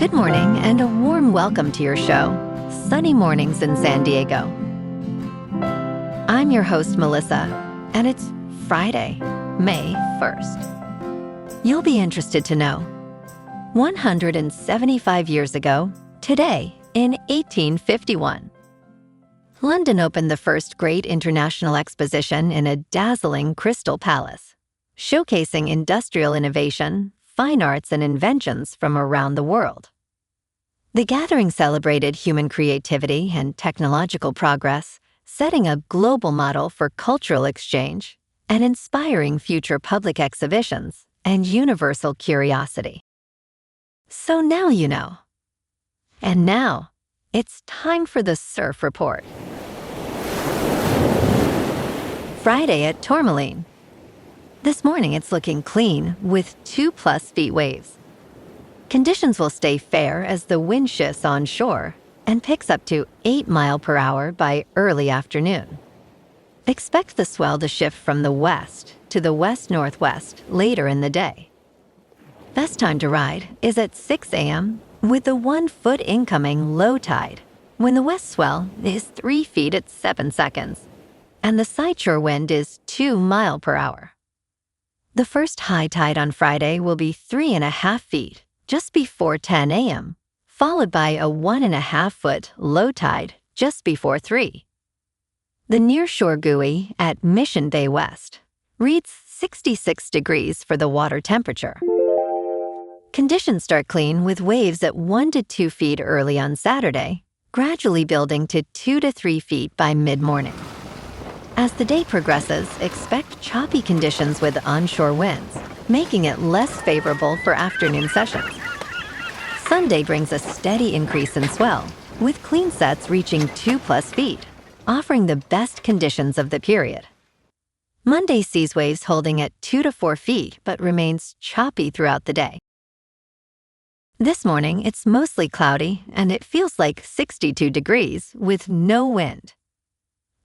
Good morning and a warm welcome to your show, Sunny Mornings in San Diego. I'm your host, Melissa, and it's Friday, May 1st. You'll be interested to know, 175 years ago, today, in 1851, London opened the first great international exposition in a dazzling crystal palace, showcasing industrial innovation, fine arts, and inventions from around the world. The gathering celebrated human creativity and technological progress, setting a global model for cultural exchange and inspiring future public exhibitions and universal curiosity. So now you know. And now, it's time for the Surf Report. Friday at Tourmaline. This morning it's looking clean with 2+ feet waves. Conditions will stay fair as the wind shifts onshore and picks up to 8 miles per hour by early afternoon. Expect the swell to shift from the west to the west-northwest later in the day. Best time to ride is at 6 a.m. with the 1 foot incoming low tide, when the west swell is 3 feet at 7 seconds, and the sideshore wind is 2 miles per hour. The first high tide on Friday will be 3.5 feet just before 10 a.m., followed by a 1.5 foot low tide just before 3. The nearshore buoy at Mission Bay West reads 66 degrees for the water temperature. Conditions start clean with waves at 1 to 2 feet early on Saturday, gradually building to 2 to 3 feet by mid-morning. As the day progresses, expect choppy conditions with onshore winds, making it less favorable for afternoon sessions. Sunday brings a steady increase in swell, with clean sets reaching 2+ feet, offering the best conditions of the period. Monday sees waves holding at 2 to 4 feet, but remains choppy throughout the day. This morning, it's mostly cloudy, and it feels like 62 degrees with no wind.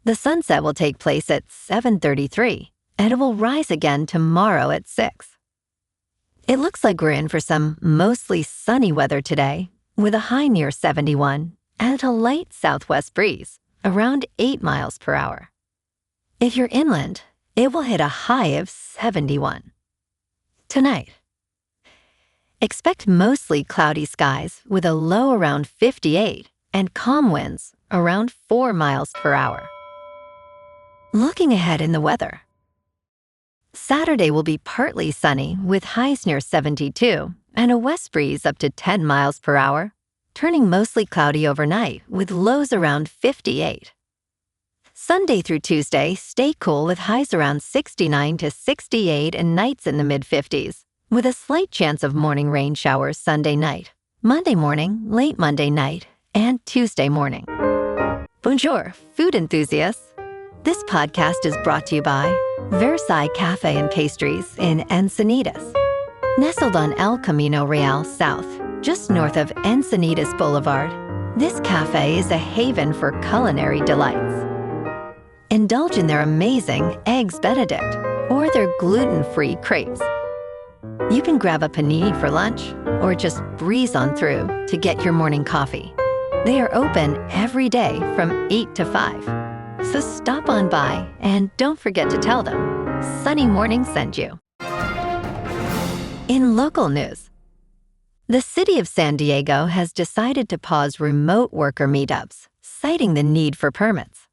The sunset will take place at 7:33, and it will rise again tomorrow at 6. It looks like we're in for some mostly sunny weather today, with a high near 71 and a light southwest breeze, around 8 miles per hour. If you're inland, it will hit a high of 71. Tonight, expect mostly cloudy skies with a low around 58 and calm winds around 4 miles per hour. Looking ahead in the weather. Saturday will be partly sunny with highs near 72 and a west breeze up to 10 miles per hour, turning mostly cloudy overnight with lows around 58. Sunday through Tuesday, stay cool with highs around 69 to 68 and nights in the mid-50s, with a slight chance of morning rain showers Sunday night, Monday morning, late Monday night, and Tuesday morning. Bonjour, food enthusiasts. This podcast is brought to you by Versailles Cafe and Pastries in Encinitas. Nestled on El Camino Real South, just north of Encinitas Boulevard, this cafe is a haven for culinary delights. Indulge in their amazing Eggs Benedict or their gluten-free crepes. You can grab a panini for lunch or just breeze on through to get your morning coffee. They are open every day from 8 to 5. So stop on by and don't forget to tell them Sunny Morning sent you. In local news, the city of San Diego has decided to pause remote worker meetups, citing the need for permits.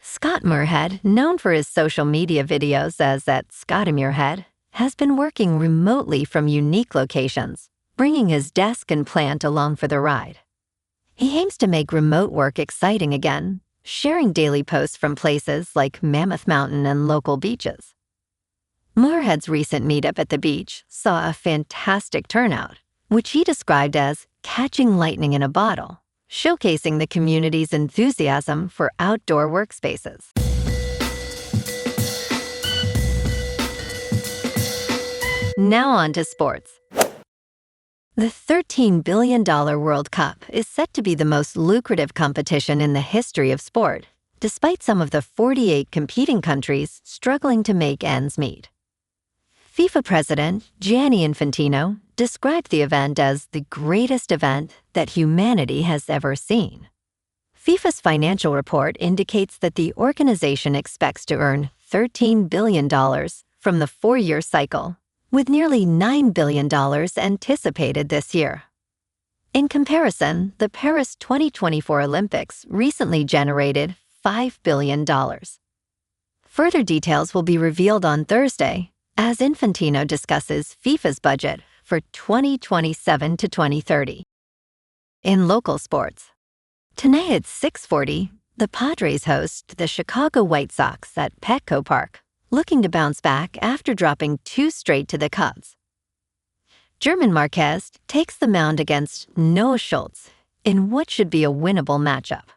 Scott Muirhead, known for his social media videos as @ScottyMuirhead, has been working remotely from unique locations, bringing his desk and plant along for the ride. He aims to make remote work exciting again, sharing daily posts from places like Mammoth Mountain and local beaches. Muirhead's recent meetup at the beach saw a fantastic turnout, which he described as catching lightning in a bottle, showcasing the community's enthusiasm for outdoor workspaces. Now on to sports. The $13 billion World Cup is set to be the most lucrative competition in the history of sport, despite some of the 48 competing countries struggling to make ends meet. FIFA president Gianni Infantino described the event as the greatest event that humanity has ever seen. FIFA's financial report indicates that the organization expects to earn $13 billion from the 4-year cycle, with nearly $9 billion anticipated this year. In comparison, the Paris 2024 Olympics recently generated $5 billion. Further details will be revealed on Thursday as Infantino discusses FIFA's budget for 2027 to 2030. In local sports, tonight at 6:40, the Padres host the Chicago White Sox at Petco Park, looking to bounce back after dropping 2 straight to the Cubs. German Marquez takes the mound against Noah Schultz in what should be a winnable matchup.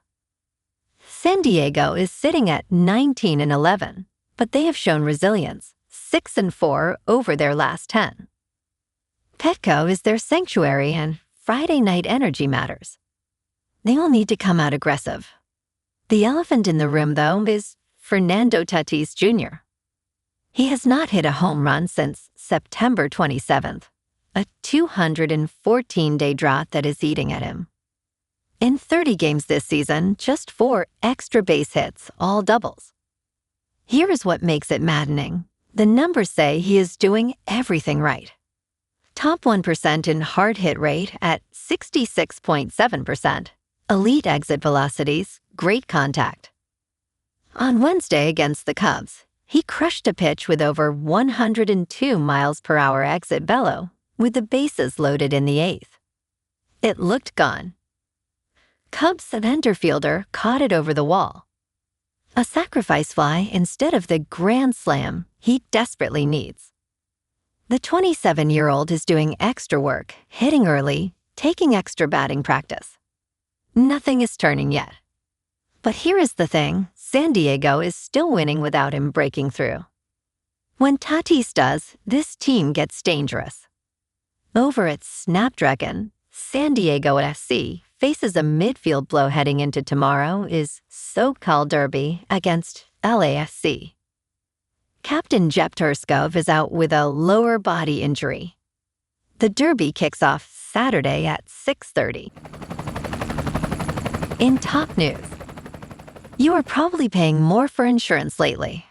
San Diego is sitting at 19-11, but they have shown resilience, 6-4 over their last 10. Petco is their sanctuary and Friday night energy matters. They will need to come out aggressive. The elephant in the room, though, is Fernando Tatis Jr. He has not hit a home run since September 27th, a 214-day drought that is eating at him. In 30 games this season, just 4 extra base hits, all doubles. Here is what makes it maddening. The numbers say he is doing everything right. Top 1% in hard hit rate at 66.7%, elite exit velocities, great contact. On Wednesday against the Cubs, he crushed a pitch with over 102 miles per hour exit velo, with the bases loaded in the 8th. It looked gone. Cubs center fielder caught it over the wall. A sacrifice fly instead of the grand slam he desperately needs. The 27-year-old is doing extra work, hitting early, taking extra batting practice. Nothing is turning yet. But here is the thing, San Diego is still winning without him breaking through. When Tatis does, this team gets dangerous. Over at Snapdragon, San Diego FC faces a midfield blow heading into tomorrow is SoCal Derby against LAFC. Captain Jeppe Tverskov is out with a lower body injury. The Derby kicks off Saturday at 6:30. In top news, you are probably paying more for insurance lately.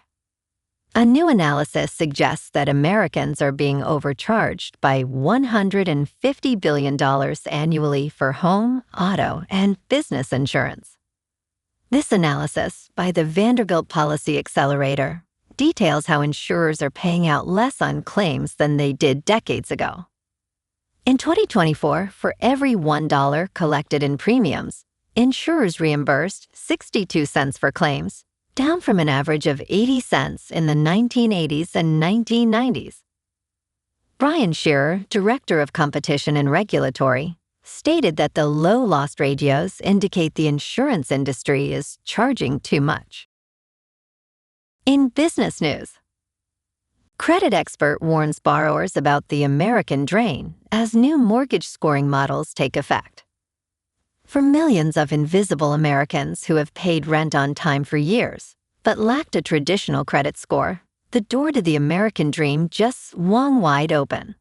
A new analysis suggests that Americans are being overcharged by $150 billion annually for home, auto, and business insurance. This analysis by the Vanderbilt Policy Accelerator details how insurers are paying out less on claims than they did decades ago. In 2024, for every $1 collected in premiums, insurers reimbursed 62 cents for claims, down from an average of 80 cents in the 1980s and 1990s. Brian Shearer, Director of Competition and Regulatory, stated that the low loss ratios indicate the insurance industry is charging too much. In business news, credit expert warns borrowers about the American drain as new mortgage scoring models take effect. For millions of invisible Americans who have paid rent on time for years, but lacked a traditional credit score, the door to the American dream just swung wide open.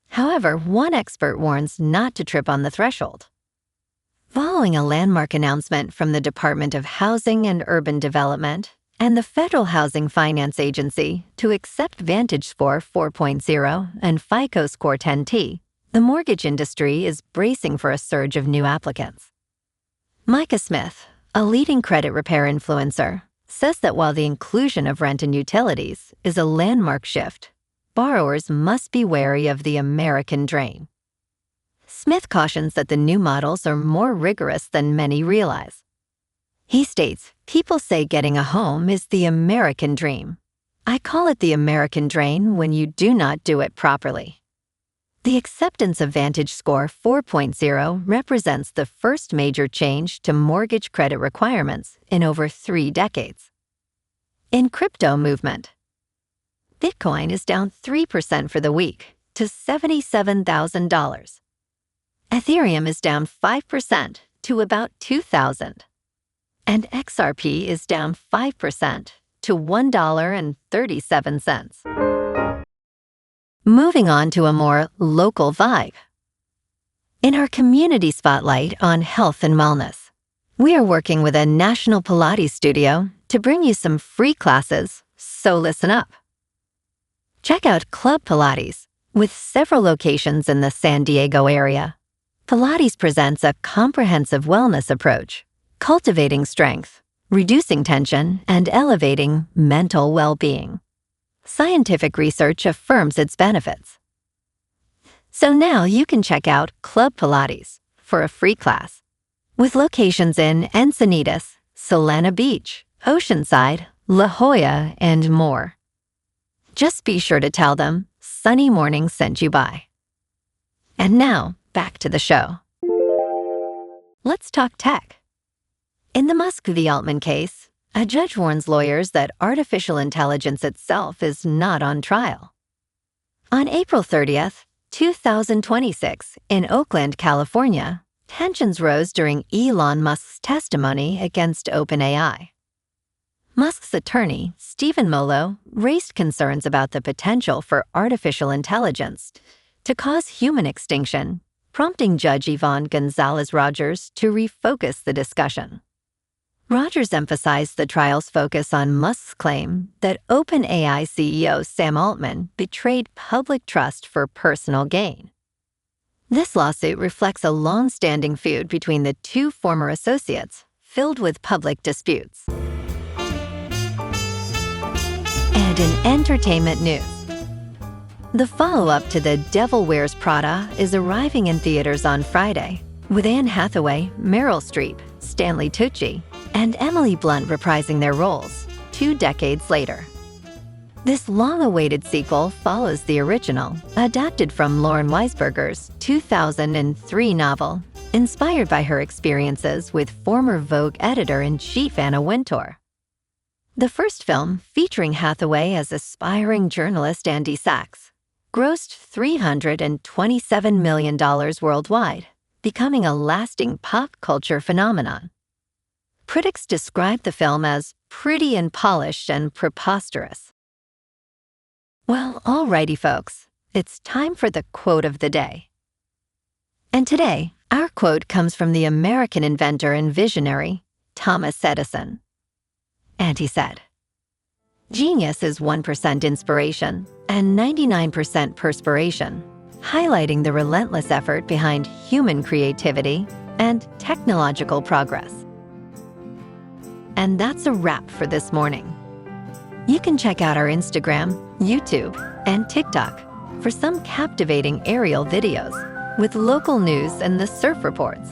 However, one expert warns not to trip on the threshold. Following a landmark announcement from the Department of Housing and Urban Development and the Federal Housing Finance Agency to accept VantageScore 4.0 and FICO Score 10T, the mortgage industry is bracing for a surge of new applicants. Micah Smith, a leading credit repair influencer, says that while the inclusion of rent and utilities is a landmark shift, borrowers must be wary of the American drain. Smith cautions that the new models are more rigorous than many realize. He states, "People say getting a home is the American dream. I call it the American drain when you do not do it properly." The acceptance of VantageScore 4.0 represents the first major change to mortgage credit requirements in over 3 decades. In crypto movement, Bitcoin is down 3% for the week to $77,000. Ethereum is down 5% to about $2,000. And XRP is down 5% to $1.37. Moving on to a more local vibe. In our community spotlight on health and wellness, we are working with a national Pilates studio to bring you some free classes, so listen up. Check out Club Pilates, with several locations in the San Diego area. Pilates presents a comprehensive wellness approach, cultivating strength, reducing tension, and elevating mental well-being. Scientific research affirms its benefits. So now you can check out Club Pilates for a free class, with locations in Encinitas, Solana Beach, Oceanside, La Jolla, and more. Just be sure to tell them Sunny Morning sent you by. And now, back to the show. Let's talk tech. In the Musk v. Altman case, a judge warns lawyers that artificial intelligence itself is not on trial. On April 30th, 2026, in Oakland, California, tensions rose during Elon Musk's testimony against OpenAI. Musk's attorney, Stephen Molo, raised concerns about the potential for artificial intelligence to cause human extinction, prompting Judge Yvonne Gonzalez-Rogers to refocus the discussion. Rogers emphasized the trial's focus on Musk's claim that OpenAI CEO Sam Altman betrayed public trust for personal gain. This lawsuit reflects a long-standing feud between the two former associates, filled with public disputes. And in entertainment news, the follow-up to The Devil Wears Prada is arriving in theaters on Friday, with Anne Hathaway, Meryl Streep, Stanley Tucci, and Emily Blunt reprising their roles 2 decades later. This long-awaited sequel follows the original, adapted from Lauren Weisberger's 2003 novel, inspired by her experiences with former Vogue editor-in-chief Anna Wintour. The first film, featuring Hathaway as aspiring journalist Andy Sachs, grossed $327 million worldwide, becoming a lasting pop culture phenomenon. Critics described the film as pretty and polished and preposterous. Well, alrighty folks, it's time for the quote of the day. And today, our quote comes from the American inventor and visionary, Thomas Edison. And he said, "Genius is 1% inspiration and 99% perspiration, highlighting the relentless effort behind human creativity and technological progress." And that's a wrap for this morning. You can check out our Instagram, YouTube, and TikTok for some captivating aerial videos with local news and the surf reports.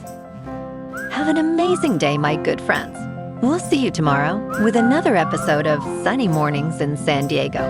Have an amazing day, my good friends. We'll see you tomorrow with another episode of Sunny Mornings in San Diego.